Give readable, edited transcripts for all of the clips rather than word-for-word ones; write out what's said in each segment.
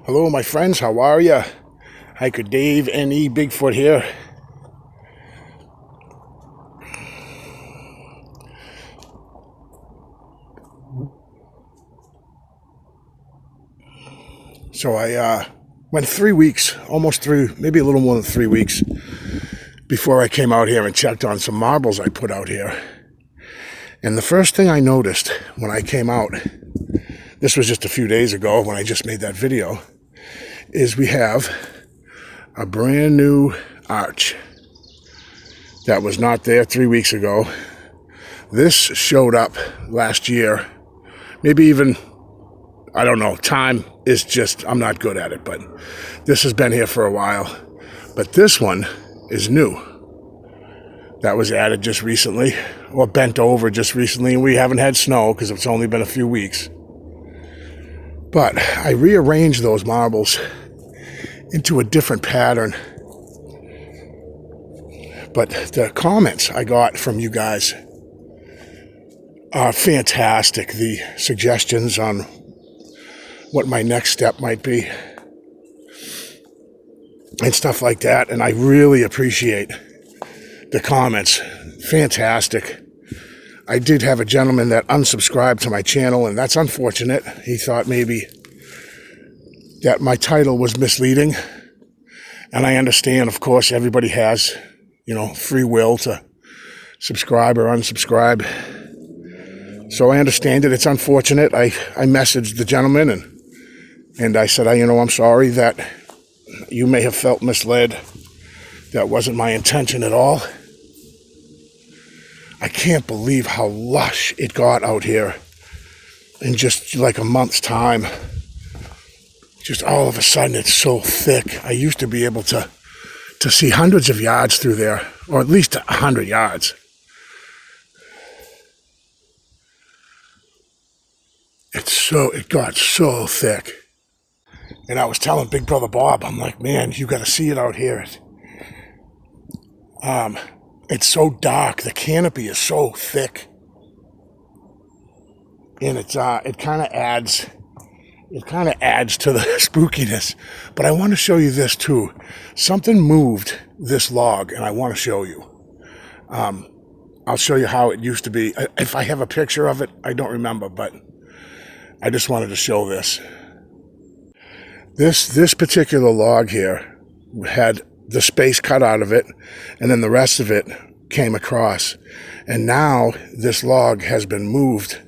Hello, my friends. How are ya? Hiker Dave N.E. Bigfoot here. So I went 3 weeks, almost through, maybe a little more than 3 weeks, before I came out here and checked on some marbles I put out here. And the first thing I noticed when I came out, this was just a few days ago when I just made that video, is we have a brand new arch that was not there 3 weeks ago. This showed up last year, maybe even, I don't know, time is just, I'm not good at it, but this has been here for a while. But this one is new. That was added just recently, or bent over just recently, and we haven't had snow because it's only been a few weeks. But I rearranged those marbles into a different pattern. But the comments I got from you guys are fantastic. The suggestions on what my next step might be and stuff like that. And I really appreciate the comments. Fantastic. I did have a gentleman that unsubscribed to my channel, and that's unfortunate. He thought maybe that my title was misleading. And I understand, of course, everybody has, free will to subscribe or unsubscribe. So I understand it. It's unfortunate. I messaged the gentleman and I said, I'm sorry that you may have felt misled. That wasn't my intention at all. I can't believe how lush it got out here in just like a month's time. Just all of a sudden it's so thick. I used to be able to see hundreds of yards through there, or at least 100 yards. It got so thick. And I was telling Big Brother Bob, I'm like, man, you got to see it out here. It's so dark. The canopy is so thick, and it kind of adds to the spookiness. But I want to show you this too. Something moved this log, and I want to show you. I'll show you how it used to be. If I have a picture of it, I don't remember, but I just wanted to show this. This particular log here had the space cut out of it, and then the rest of it came across. And now this log has been moved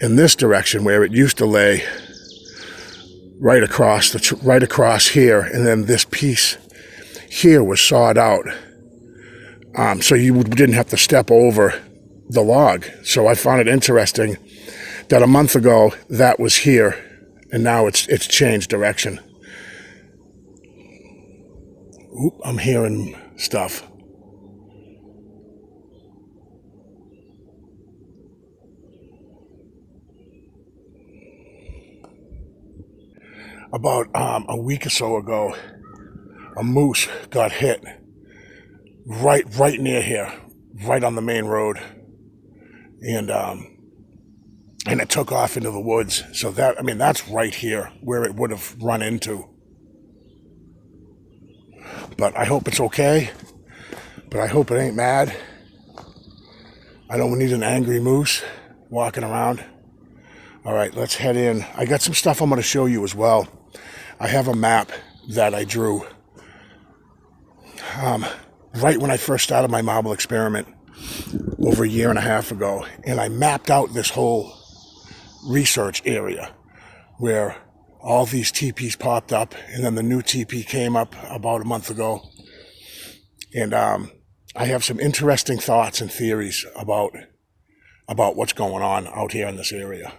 in this direction where it used to lay right across here, and then this piece here was sawed out. So you didn't have to step over the log. So I found it interesting that a month ago that was here, and now it's changed direction. Oop, I'm hearing stuff. About a week or so ago, a moose got hit right near here, right on the main road, and it took off into the woods. So that's right here where it would have run into. But I hope it's okay. But I hope it ain't mad. I don't need an angry moose walking around. All right, let's head in. I got some stuff I'm going to show you as well. I have a map that I drew right when I first started my marble experiment over 1.5 years ago. And I mapped out this whole research area where all these teepees popped up, and then the new teepee came up about a month ago. And I have some interesting thoughts and theories about what's going on out here in this area.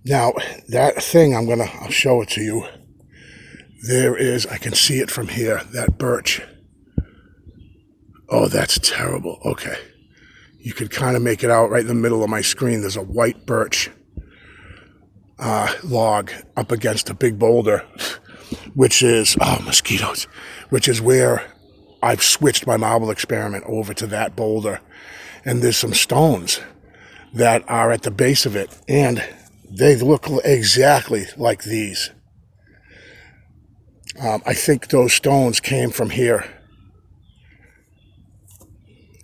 Now, that thing, I'll show it to you. There is, I can see it from here, that birch. Oh, that's terrible. Okay. You could kind of make it out right in the middle of my screen. There's a white birch log up against a big boulder, which is, mosquitoes, which is where I've switched my marble experiment over to that boulder, and there's some stones that are at the base of it, and they look exactly like these. I think those stones came from here.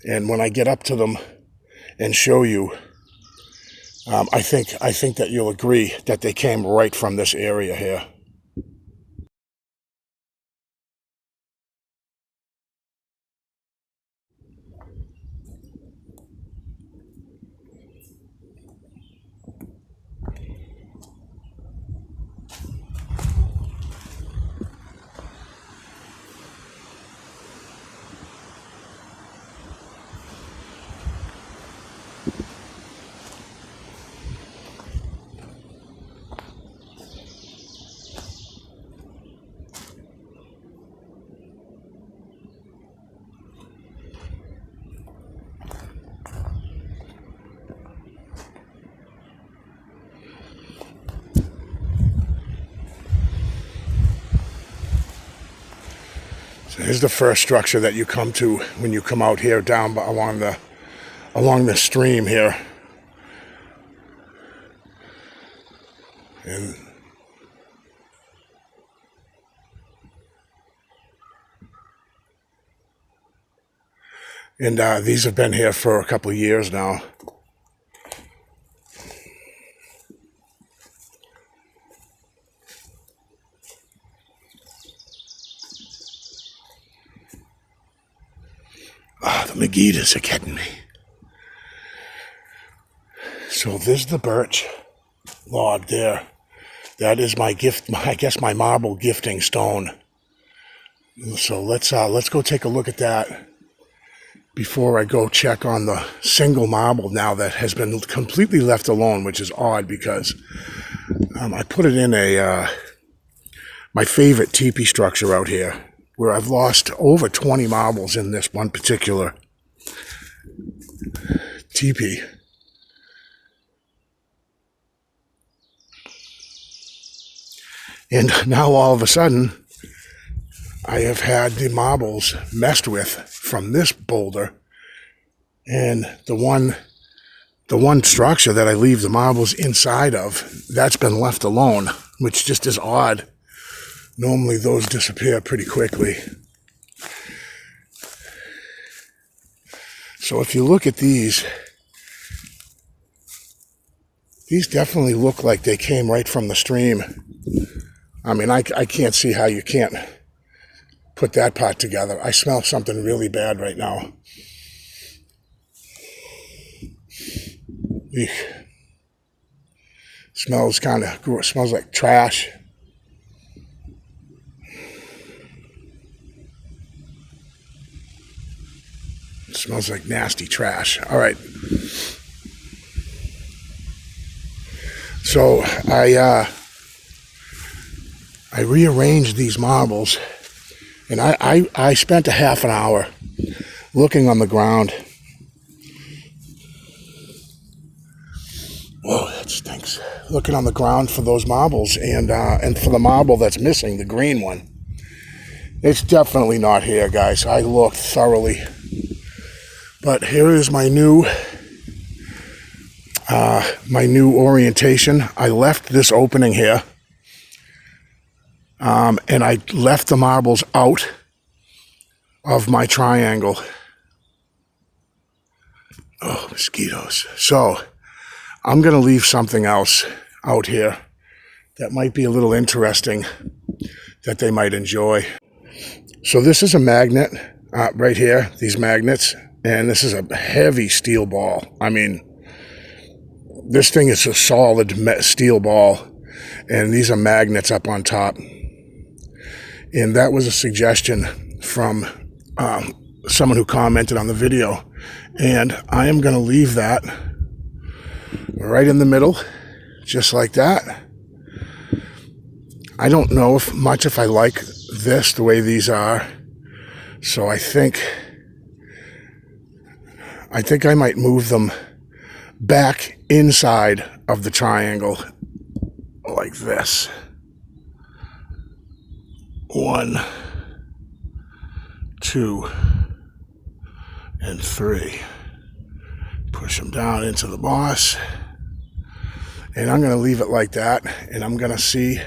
And when I get up to them and show you, I think that you'll agree that they came right from this area here. So here's the first structure that you come to when you come out here down along the stream here. And these have been here for a couple of years now. The mosquitoes are getting me. So there's the birch log there. That is my gift, I guess my marble gifting stone. So let's go take a look at that before I go check on the single marble now that has been completely left alone, which is odd because I put it in my favorite teepee structure out here, where I've lost over 20 marbles in this one particular teepee. And now all of a sudden, I have had the marbles messed with from this boulder, and the one structure that I leave the marbles inside of, that's been left alone, which just is odd. Normally those disappear pretty quickly. So if you look at these definitely look like they came right from the stream. I mean, I can't see how you can't put that part together. I smell something really bad right now. Eek. Smells like trash. It smells like nasty trash. All right. So I rearranged these marbles, and I spent a half an hour looking on the ground. Whoa, that stinks. Looking on the ground for those marbles, and for the marble that's missing, the green one. It's definitely not here, guys. I looked thoroughly. But here is my new orientation. I left this opening here, and I left the marbles out of my triangle. Oh, mosquitoes. So I'm going to leave something else out here that might be a little interesting, that they might enjoy. So this is a magnet right here, these magnets, and this is a heavy steel ball. I mean, this thing is a solid steel ball, and these are magnets up on top. And that was a suggestion from someone who commented on the video, and I am going to leave that right in the middle, just like that. I don't know if I like this the way these are, so I think I might move them back inside of the triangle like this. 1, 2, and 3. Push them down into the moss. And I'm going to leave it like that, and I'm going to see,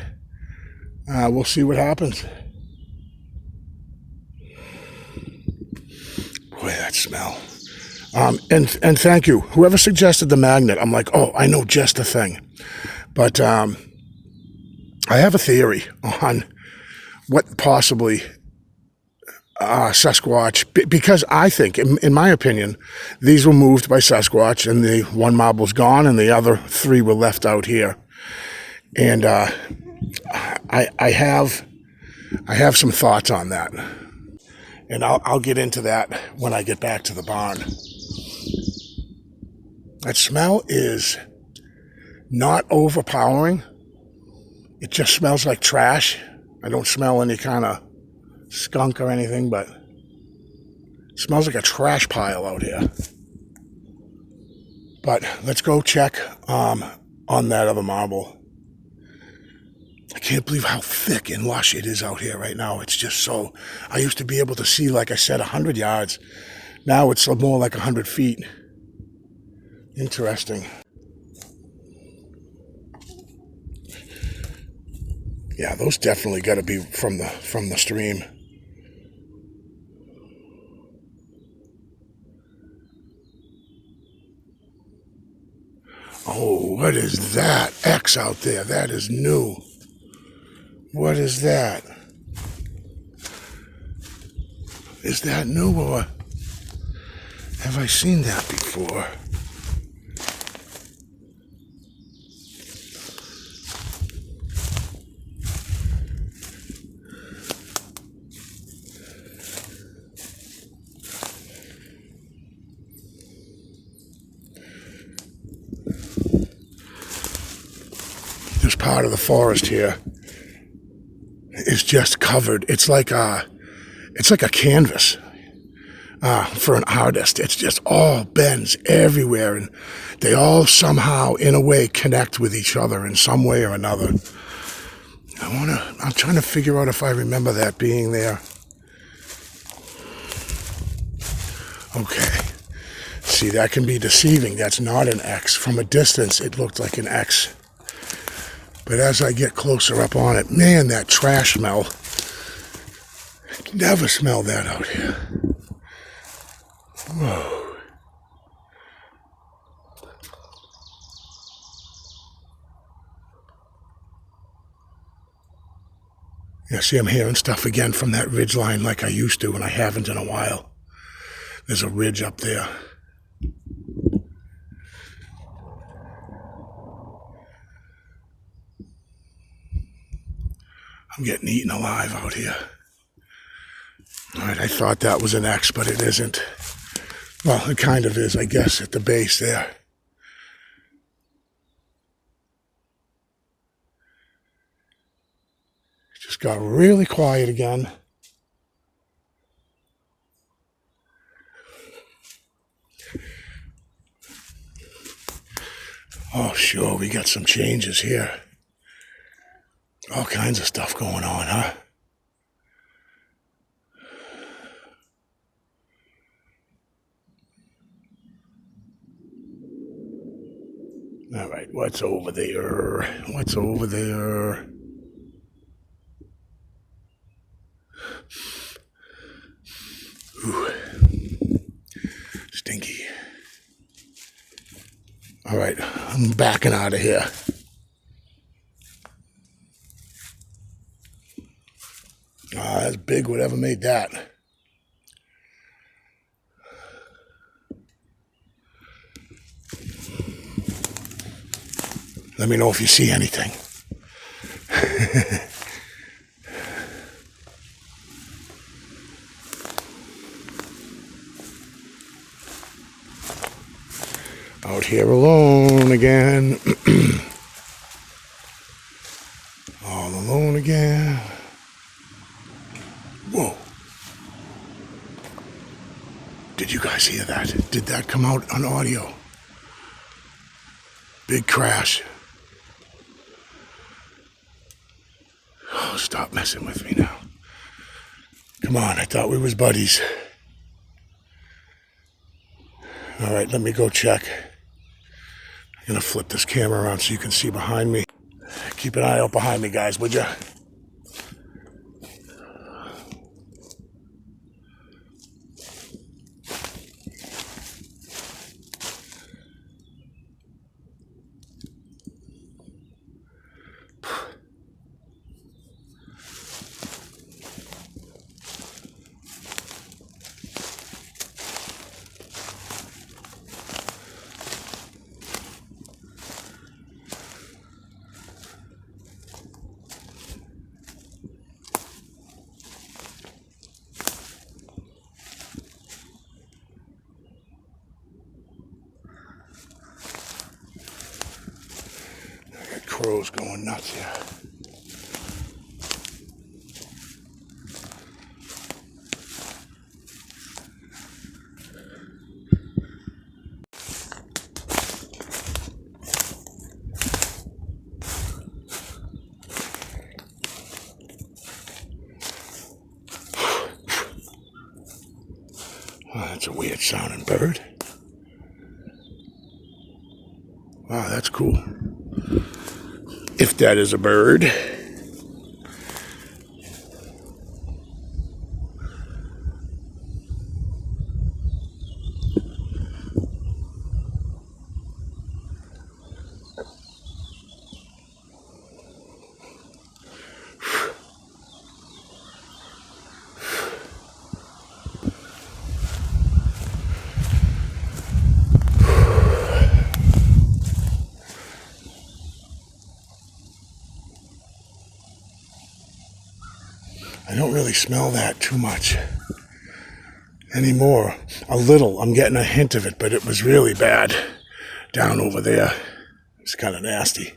we'll see what happens. Boy, that smell. And thank you. Whoever suggested the magnet, I'm like, oh, I know just the thing. But I have a theory on what possibly Sasquatch, because I think, in my opinion, these were moved by Sasquatch, and the one marble's gone, and the other 3 were left out here. And I have some thoughts on that, and I'll get into that when I get back to the barn. That smell is not overpowering. It just smells like trash. I don't smell any kind of skunk or anything, but it smells like a trash pile out here. But let's go check on that other marble. I can't believe how thick and lush it is out here right now. It's just so... I used to be able to see, like I said, 100 yards. Now it's more like 100 feet. Interesting. Yeah, those definitely got to be from the stream. Oh, what is that X out there? That is new. What is that? Is that new, or have I seen that before? This part of the forest here is just covered. It's like a canvas for an artist. It's just all bends everywhere, and they all somehow, in a way, connect with each other in some way or another. I'm trying to figure out if I remember that being there. Okay. See, that can be deceiving. That's not an X. From a distance, it looked like an X. But as I get closer up on it, man, that trash smell. Never smelled that out here. Whoa. Yeah, see, I'm hearing stuff again from that ridge line like I used to, and I haven't in a while. There's a ridge up there. I'm getting eaten alive out here. All right, I thought that was an X, but it isn't. Well, it kind of is, I guess, at the base there. It just got really quiet again. Oh, sure, we got some changes here. All kinds of stuff going on, huh? All right, what's over there? What's over there? Ooh. Stinky. All right, I'm backing out of here. That's big, whatever made that. Let me know if you see anything. Out here alone again. All alone again. Whoa. Did you guys hear that? Did that come out on audio? Big crash. Oh, stop messing with me now. Come on, I thought we was buddies. All right, let me go check. I'm gonna flip this camera around so you can see behind me. Keep an eye out behind me, guys, would ya? Crows going nuts here. Oh, that's a weird sounding bird. Wow, that's cool. If that is a bird. I don't really smell that too much anymore. A little. I'm getting a hint of it, but it was really bad down over there. It's kind of nasty.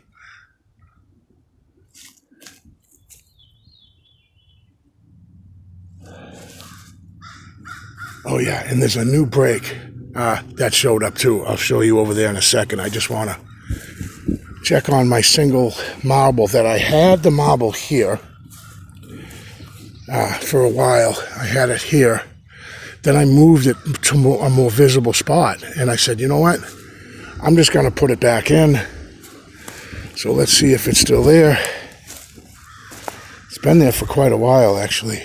Oh yeah, and there's a new break that showed up too. I'll show you over there in a second. I just want to check on my single marble that I had the marble here for a while. I had it here. Then I moved it to a more visible spot. And I said, you know what? I'm just going to put it back in. So let's see if it's still there. It's been there for quite a while, actually.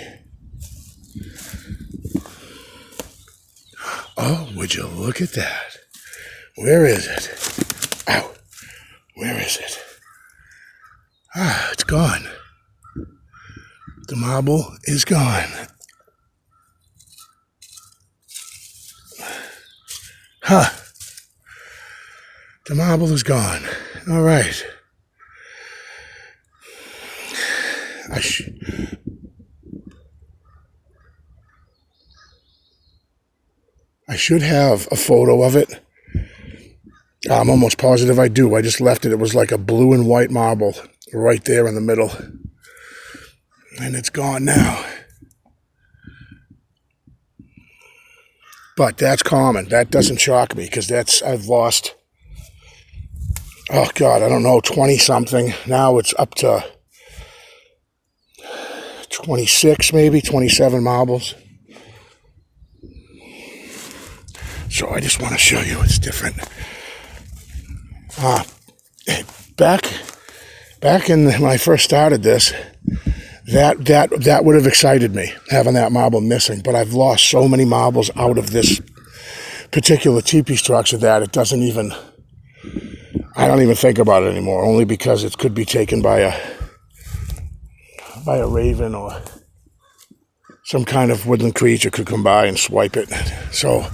Oh, would you look at that? Where is it? Ow. Where is it? Ah, it's gone. The marble is gone. Huh. The marble is gone. All right. I should have a photo of it. I'm almost positive I do. I just left it. It was like a blue and white marble right there in the middle. And it's gone now. But that's common. That doesn't shock me because I've lost, oh God, I don't know, 20 something. Now it's up to 26 maybe, 27 marbles. So I just want to show you it's different. Back in when I first started this, that would have excited me, having that marble missing. But I've lost so many marbles out of this particular teepee structure that it doesn't even, I don't even think about it anymore, only because it could be taken by a raven or some kind of woodland creature could come by and swipe it. So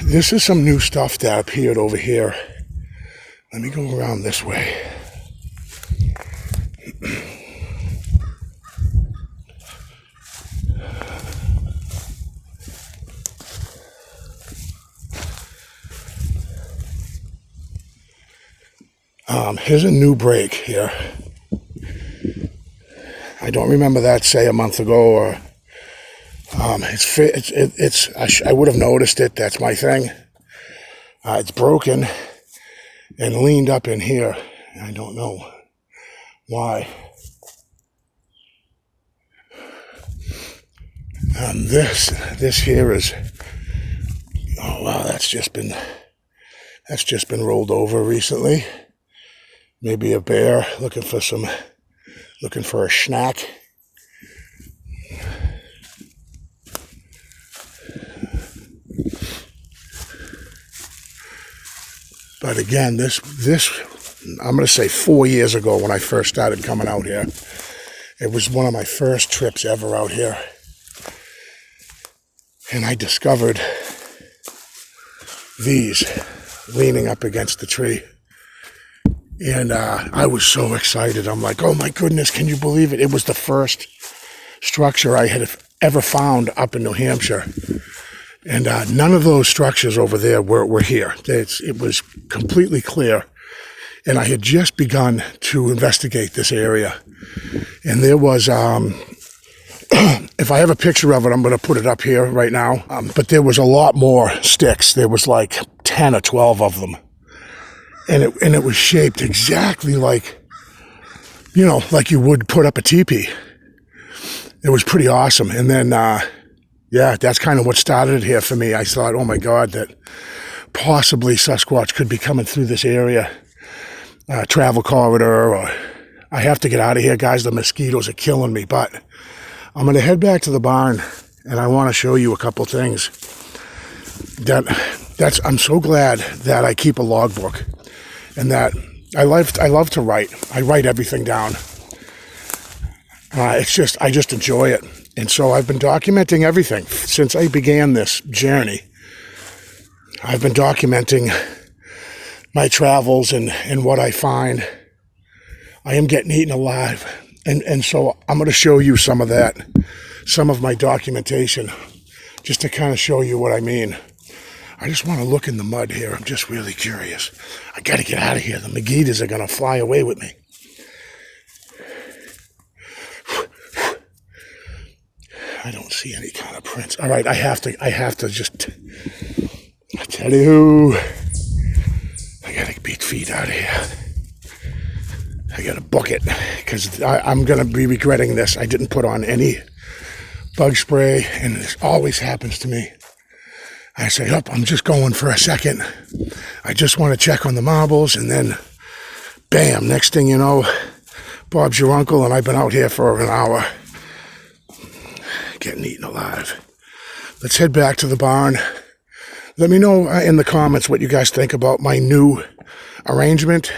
this is some new stuff that appeared over here. Let me go around this way. Here's a new break here. I don't remember that, say, a month ago, or I would have noticed it. That's my thing. It's broken and leaned up in here. I don't know why. This here is, oh wow, that's just been rolled over recently. Maybe a bear looking for a snack. But again, this I'm going to say 4 years ago when I first started coming out here. It was one of my first trips ever out here. And I discovered these leaning up against the tree. And I was so excited. I'm like, oh my goodness, can you believe it? It was the first structure I had ever found up in New Hampshire. And none of those structures over there were here. It was completely clear. And I had just begun to investigate this area. And there was, if I have a picture of it, I'm going to put it up here right now. But there was a lot more sticks. There was like 10 or 12 of them. And it was shaped exactly like, like you would put up a teepee. It was pretty awesome. And then, yeah, that's kind of what started it here for me. I thought, oh my God, that possibly Sasquatch could be coming through this area, travel corridor, or I have to get out of here, guys. The mosquitoes are killing me. But I'm going to head back to the barn, and I want to show you a couple things. I'm so glad that I keep a logbook, and that I love to write. I write everything down. I just enjoy it. And so I've been documenting everything since I began this journey. I've been documenting my travels and what I find. I am getting eaten alive. And so I'm going to show you some of that, some of my documentation, just to kind of show you what I mean. I just want to look in the mud here. I'm just really curious. I got to get out of here. The mosquitoes are going to fly away with me. I don't see any kind of prints. All right, I have to just, I tell you, I gotta beat feet out of here. I gotta book it, because I'm gonna be regretting this. I didn't put on any bug spray, and this always happens to me. I say, oh, I'm just going for a second. I just want to check on the marbles, and then, bam, next thing you know, Bob's your uncle, and I've been out here for an hour. Getting eaten alive. Let's head back to the barn. Let me know in the comments what you guys think about my new arrangement.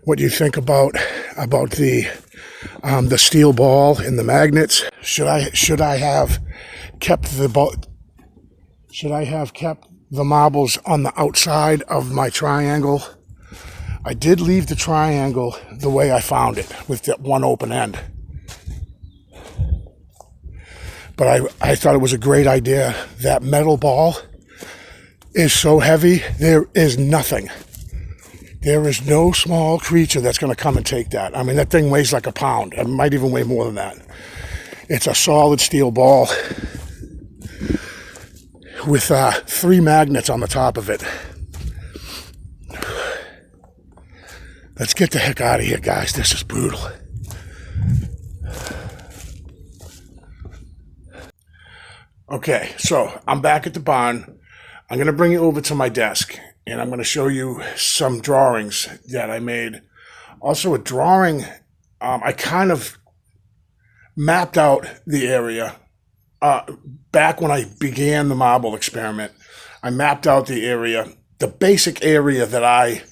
What you think about the steel ball and the magnets. Should I have kept the marbles on the outside of my triangle? I did leave the triangle the way I found it, with that one open end. But I thought it was a great idea. That metal ball is so heavy, there is nothing. There is no small creature that's going to come and take that. I mean, that thing weighs like a pound. It might even weigh more than that. It's a solid steel ball with 3 magnets on the top of it. Let's get the heck out of here, guys. This is brutal. Okay, so I'm back at the barn. I'm going to bring you over to my desk, and I'm going to show you some drawings that I made. Also a drawing, I kind of mapped out the area. Back when I began the marble experiment, I mapped out the area, the basic area that I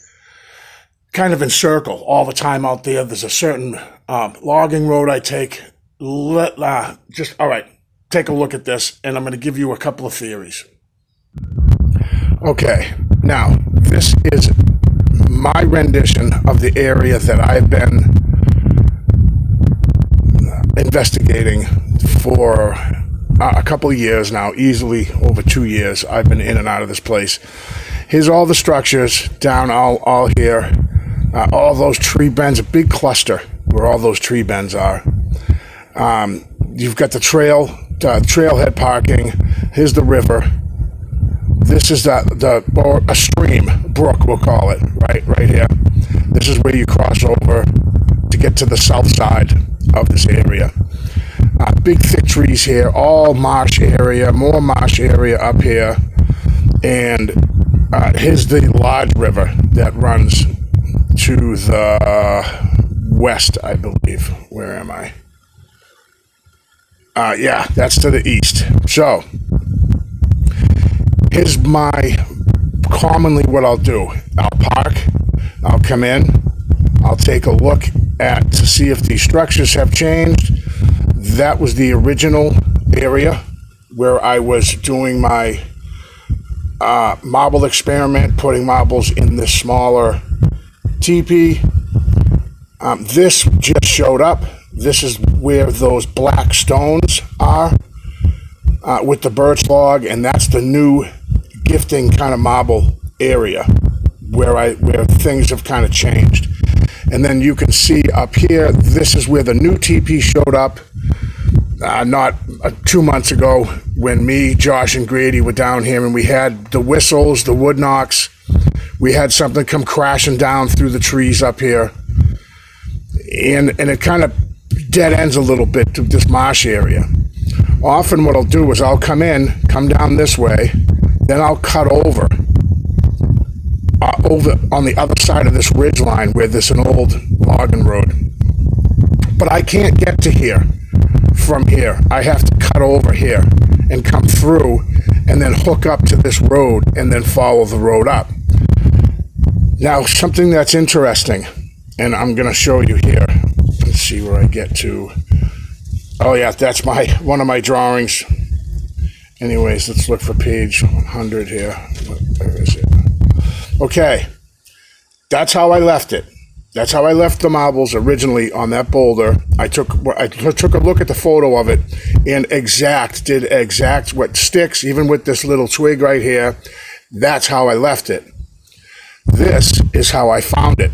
kind of encircle all the time out there. There's a certain logging road I take. All right. Take a look at this, and I'm going to give you a couple of theories. Okay, now, this is my rendition of the area that I've been investigating for a couple of years now, easily over 2 years. I've been in and out of this place. Here's all the structures down all here. All those tree bends, a big cluster where all those tree bends are. You've got the trailhead parking. Here's the river. This is or a stream, brook we'll call it, right here. This is where you cross over to get to the south side of this area. Big thick trees here, all marsh area, more marsh area up here. And here's the large river that runs to the west, I believe. Where am I? Yeah, that's to the east. So, here's commonly what I'll do. I'll park, I'll come in, I'll take a look to see if these structures have changed. That was the original area where I was doing my marble experiment, putting marbles in this smaller teepee. This just showed up. This is where those black stones are with the birch log, and that's the new gifting kind of marble area where things have kind of changed. And then you can see up here, this is where the new teepee showed up not 2 months ago when me, Josh, and Grady were down here, and we had the whistles, the wood knocks. We had something come crashing down through the trees up here. And it kind of dead ends a little bit to this marsh area. Often what I'll do is I'll come down this way, then I'll cut over on the other side of this ridge line where there's an old logging road. But I can't get to here from here. I have to cut over here and come through and then hook up to this road and then follow the road up. Now, something that's interesting, and I'm going to show you here. Let's see where I get to. Oh yeah, that's one of my drawings. Anyways, let's look for page 100 here. Where is it? Okay, that's how I left it. That's how I left the marbles originally on that boulder. I took a look at the photo of it and did exact what sticks, even with this little twig right here. That's how I left it. This is how I found it.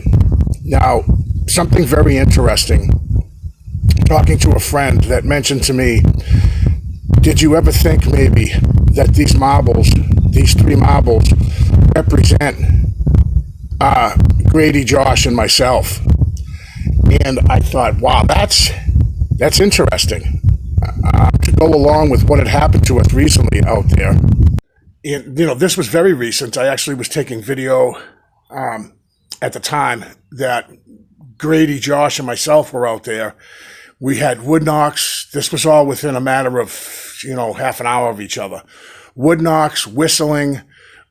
Now, something very interesting. Talking to a friend that mentioned to me, did you ever think maybe that these three marbles, represent Grady, Josh, and myself? And I thought, wow, that's interesting to go along with what had happened to us recently out there. And, this was very recent. I actually was taking video at the time that Grady, Josh, and myself were out there. We had wood knocks. This was all within a matter of, half an hour of each other. Wood knocks, whistling.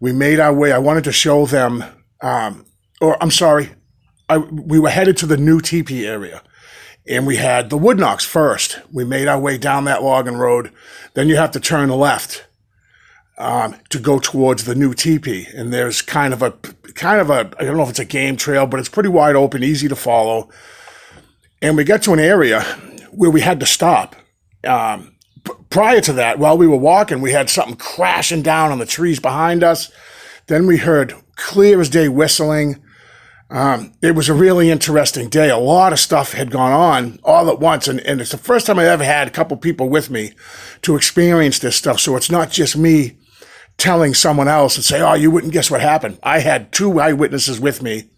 We made our way. I wanted to show them, we were headed to the new teepee area. And we had the wood knocks first. We made our way down that logging road. Then you have to turn left to go towards the new teepee. And there's kind of a, I don't know if it's a game trail, but it's pretty wide open, easy to follow. And we got to an area where we had to stop. Prior to that, while we were walking, we had something crashing down on the trees behind us. Then we heard clear as day whistling. It was a really interesting day. A lot of stuff had gone on all at once. And it's the first time I ever had a couple people with me to experience this stuff. So it's not just me telling someone else and say, oh, you wouldn't guess what happened. I had 2 eyewitnesses with me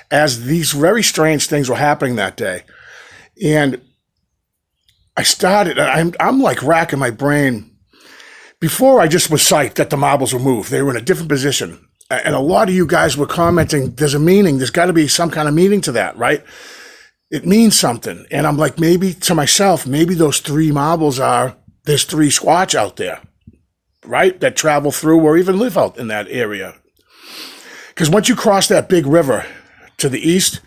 as these very strange things were happening that day. And I'm like racking my brain. Before, I just was psyched that the marbles were moved. They were in a different position. And a lot of you guys were commenting, there's a meaning. There's got to be some kind of meaning to that, right? It means something. And I'm like, maybe to myself, maybe those 3 marbles there's 3 Squatch out there, right? That travel through or even live out in that area. Because once you cross that big river to the east,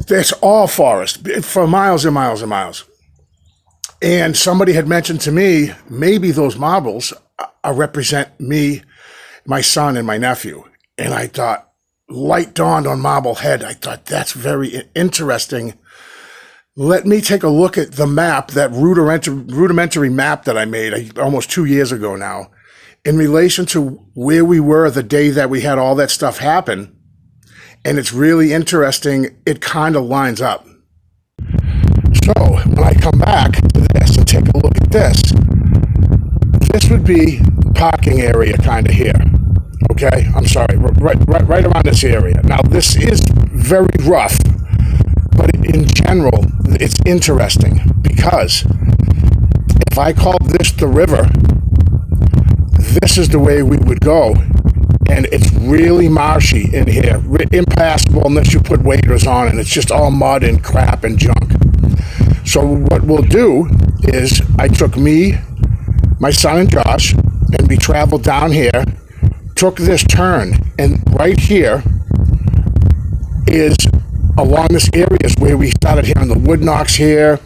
it's all forest for miles and miles and miles. And somebody had mentioned to me, maybe those marbles represent me, my son, and my nephew. And I thought, light dawned on Marblehead. I thought, that's very interesting. Let me take a look at the map, that rudimentary map that I made almost 2 years ago now, in relation to where we were the day that we had all that stuff happen. And it's really interesting. It kind of lines up. So when I come back to this and take a look at this would be parking area kind of here. Okay, I'm sorry, right around this area. Now this is very rough, but in general, it's interesting because if I called this the river, this is the way we would go. And it's really marshy in here, impassable unless you put waders on, and it's just all mud and crap and junk. So what we'll do is I took me, my son and Josh, and we traveled down here, took this turn, and right here is along this area is where we started hearing the wood knocks here.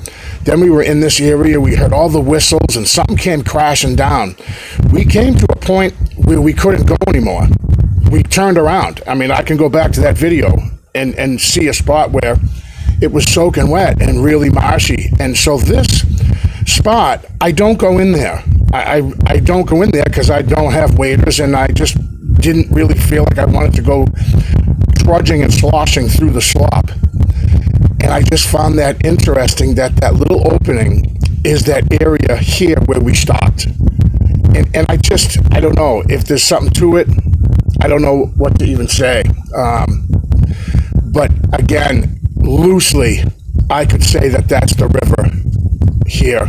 Then we were in this area, we heard all the whistles, and something came crashing down. We came to a point where we couldn't go anymore. We turned around. I mean, I can go back to that video and see a spot where it was soaking wet and really marshy. And so this spot, I don't go in there. I don't go in there because I don't have waders, and I just didn't really feel like I wanted to go trudging and sloshing through the slop. And I just found that interesting that that little opening is that area here where we stopped. And I don't know if there's something to it. I don't know what to even say. But again, loosely, I could say that that's the river here.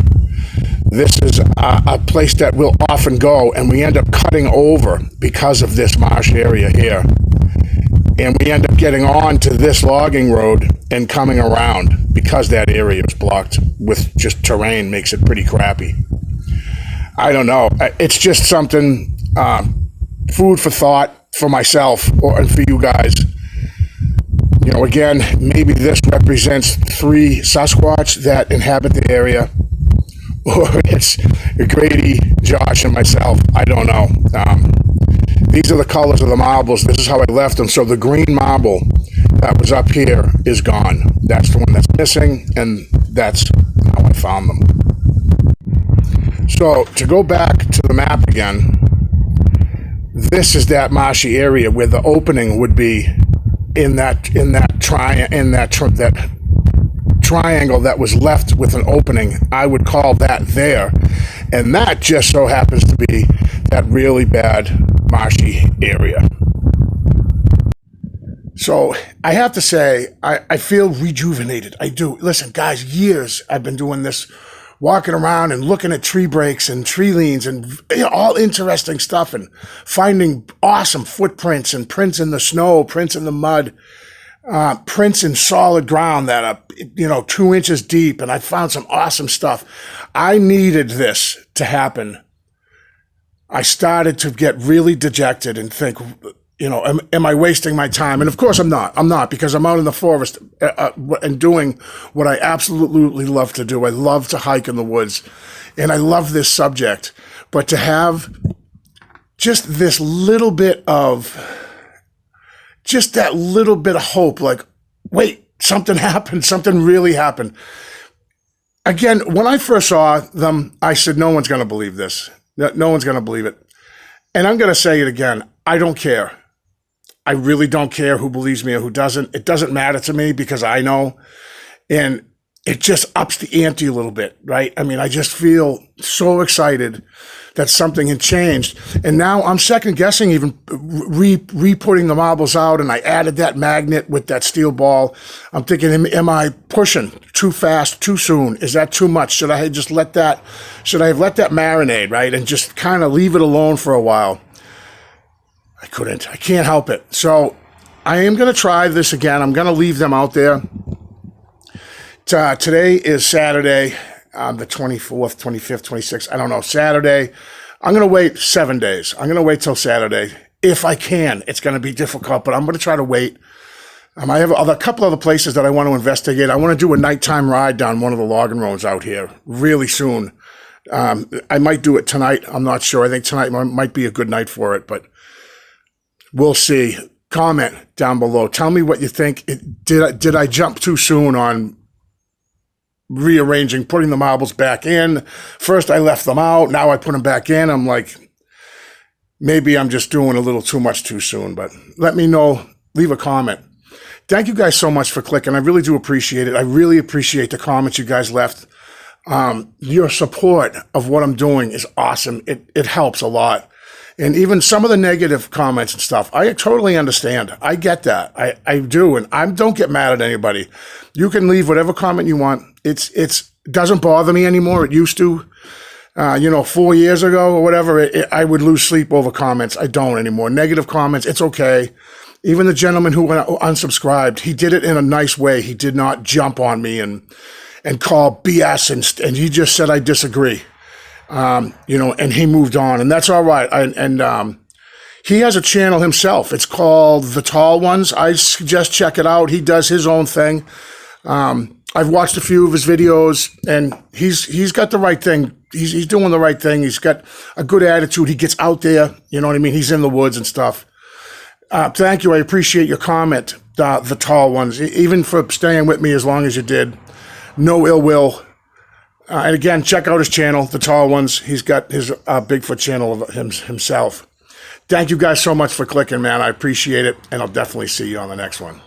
This is a place that we'll often go, and we end up cutting over because of this marsh area here. And we end up getting on to this logging road and coming around because that area is blocked with just terrain, makes it pretty crappy. I don't know. It's just something, food for thought for myself and for you guys. You know, again, maybe this represents 3 Sasquatch that inhabit the area, or it's Grady, Josh, and myself. I don't know. These are the colors of the marbles. This is how I left them. So the green marble that was up here is gone. That's the one that's missing, and that's how I found them. So to go back to the map again, this is that marshy area where the opening would be in that triangle that was left with an opening. I would call that there, and that just so happens to be that really bad marshy area. So I have to say, I feel rejuvenated. I do. Listen, guys, years I've been doing this, walking around and looking at tree breaks and tree leans and all interesting stuff, and finding awesome footprints and prints in the snow, prints in the mud, prints in solid ground that are 2 inches deep. And I found some awesome stuff. I needed this to happen. I started to get really dejected and think, am I wasting my time? And of course I'm not, because I'm out in the forest and doing what I absolutely love to do. I love to hike in the woods, and I love this subject. But to have just this little bit of, just that little bit of hope, like, wait, something happened, something really happened. Again, when I first saw them, I said, no one's going to believe this. No one's going to believe it. And I'm going to say it again. I don't care. I really don't care who believes me or who doesn't. It doesn't matter to me, because I know. And it just ups the ante a little bit, right? I mean, I just feel so excited that something had changed. And now I'm second guessing even re-putting the marbles out, and I added that magnet with that steel ball. I'm thinking, am I pushing too fast, too soon? Is that too much? Should I have let that marinate, right? And just kind of leave it alone for a while. I couldn't. I can't help it. So I am going to try this again. I'm going to leave them out there. Today is Saturday, the 24th, 25th, 26th. I don't know. Saturday. I'm going to wait 7 days. I'm going to wait till Saturday. If I can. It's going to be difficult, but I'm going to try to wait. I have a couple other places that I want to investigate. I want to do a nighttime ride down one of the logging roads out here really soon. I might do it tonight. I'm not sure. I think tonight might be a good night for it, but we'll see. Comment down below. Tell me what you think. Did I jump too soon on rearranging, putting the marbles back in? First I left them out. Now I put them back in. I'm like, maybe I'm just doing a little too much too soon, but let me know. Leave a comment. Thank you guys so much for clicking. I really do appreciate it. I really appreciate the comments you guys left. Your support of what I'm doing is awesome. It helps a lot. And even some of the negative comments and stuff, I totally understand. I get that. I do. And I don't get mad at anybody. You can leave whatever comment you want. It doesn't bother me anymore. It used to. 4 years ago or whatever, I would lose sleep over comments. I don't anymore. Negative comments, it's okay. Even the gentleman who unsubscribed, he did it in a nice way. He did not jump on me and call BS, and he just said, I disagree. And he moved on, and that's all right. He has a channel himself. It's called The Tall Ones. I suggest check it out. He does his own thing. I've watched a few of his videos, and he's got the right thing. He's doing the right thing. He's got a good attitude. He gets out there. You know what I mean? He's in the woods and stuff. Thank you. I appreciate your comment, The Tall Ones, even for staying with me as long as you did. No ill will. And again, check out his channel, The Tall Ones. He's got his Bigfoot channel of himself. Thank you guys so much for clicking, man. I appreciate it, and I'll definitely see you on the next one.